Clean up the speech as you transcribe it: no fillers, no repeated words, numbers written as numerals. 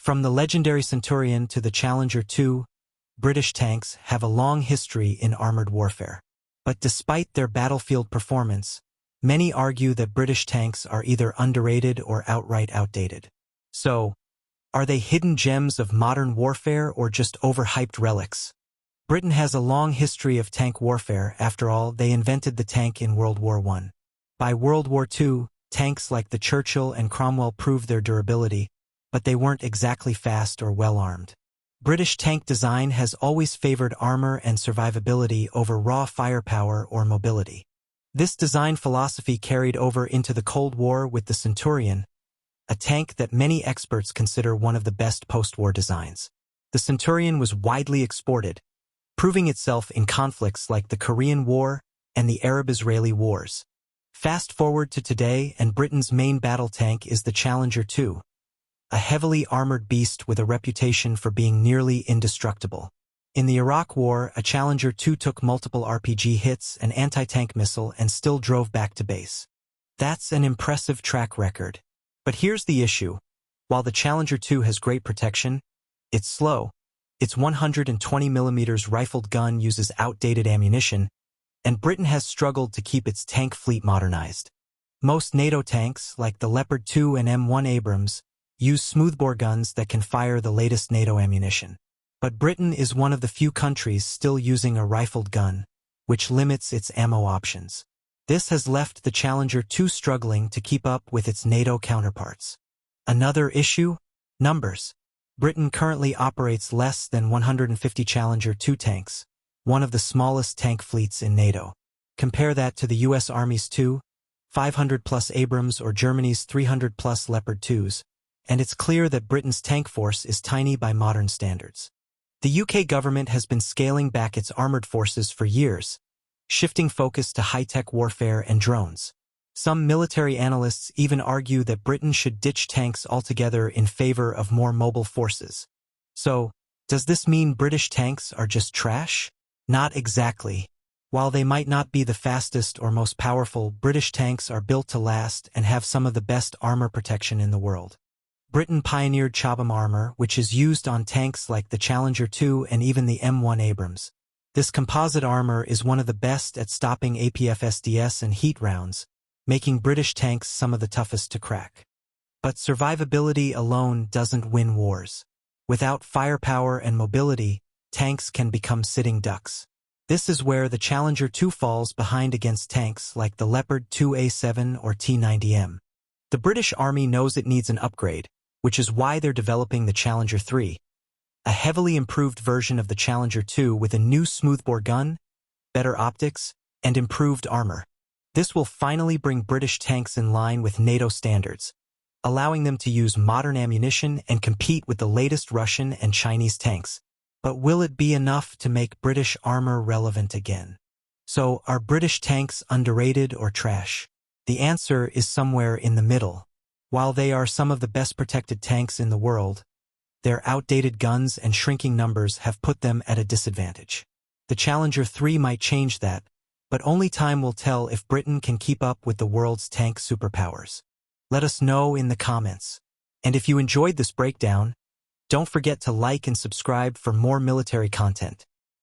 From the legendary Centurion to the Challenger 2, British tanks have a long history in armored warfare. But despite their battlefield performance, many argue that British tanks are either underrated or outright outdated. So, are they hidden gems of modern warfare or just overhyped relics? Britain has a long history of tank warfare. After all, they invented the tank in World War I. By World War II, tanks like the Churchill and Cromwell proved their durability, but they weren't exactly fast or well-armed. British tank design has always favored armor and survivability over raw firepower or mobility. This design philosophy carried over into the Cold War with the Centurion, a tank that many experts consider one of the best post-war designs. The Centurion was widely exported, proving itself in conflicts like the Korean War and the Arab-Israeli Wars. Fast forward to today, and Britain's main battle tank is the Challenger 2, a heavily armored beast with a reputation for being nearly indestructible. In the Iraq War, a Challenger 2 took multiple RPG hits, an anti-tank missile, and still drove back to base. That's an impressive track record. But here's the issue. While the Challenger 2 has great protection, it's slow. Its 120mm rifled gun uses outdated ammunition, and Britain has struggled to keep its tank fleet modernized. Most NATO tanks, like the Leopard 2 and M1 Abrams, use smoothbore guns that can fire the latest NATO ammunition. But Britain is one of the few countries still using a rifled gun, which limits its ammo options. This has left the Challenger 2 struggling to keep up with its NATO counterparts. Another issue? Numbers. Britain currently operates less than 150 Challenger 2 tanks, one of the smallest tank fleets in NATO. Compare that to the US Army's 500-plus Abrams or Germany's 300-plus Leopard 2s, and it's clear that Britain's tank force is tiny by modern standards. The UK government has been scaling back its armored forces for years, shifting focus to high-tech warfare and drones. Some military analysts even argue that Britain should ditch tanks altogether in favor of more mobile forces. So, does this mean British tanks are just trash? Not exactly. While they might not be the fastest or most powerful, British tanks are built to last and have some of the best armor protection in the world. Britain pioneered Chobham armor, which is used on tanks like the Challenger 2 and even the M1 Abrams. This composite armor is one of the best at stopping APF-SDS and heat rounds, making British tanks some of the toughest to crack. But survivability alone doesn't win wars. Without firepower and mobility, tanks can become sitting ducks. This is where the Challenger 2 falls behind against tanks like the Leopard 2A7 or T90M. The British Army knows it needs an upgrade, which is why they're developing the Challenger 3, a heavily improved version of the Challenger 2 with a new smoothbore gun, better optics, and improved armor. This will finally bring British tanks in line with NATO standards, allowing them to use modern ammunition and compete with the latest Russian and Chinese tanks. But will it be enough to make British armor relevant again? So, are British tanks underrated or trash? The answer is somewhere in the middle. While they are some of the best protected tanks in the world, their outdated guns and shrinking numbers have put them at a disadvantage. The Challenger 3 might change that, but only time will tell if Britain can keep up with the world's tank superpowers. Let us know in the comments. And if you enjoyed this breakdown, don't forget to like and subscribe for more military content.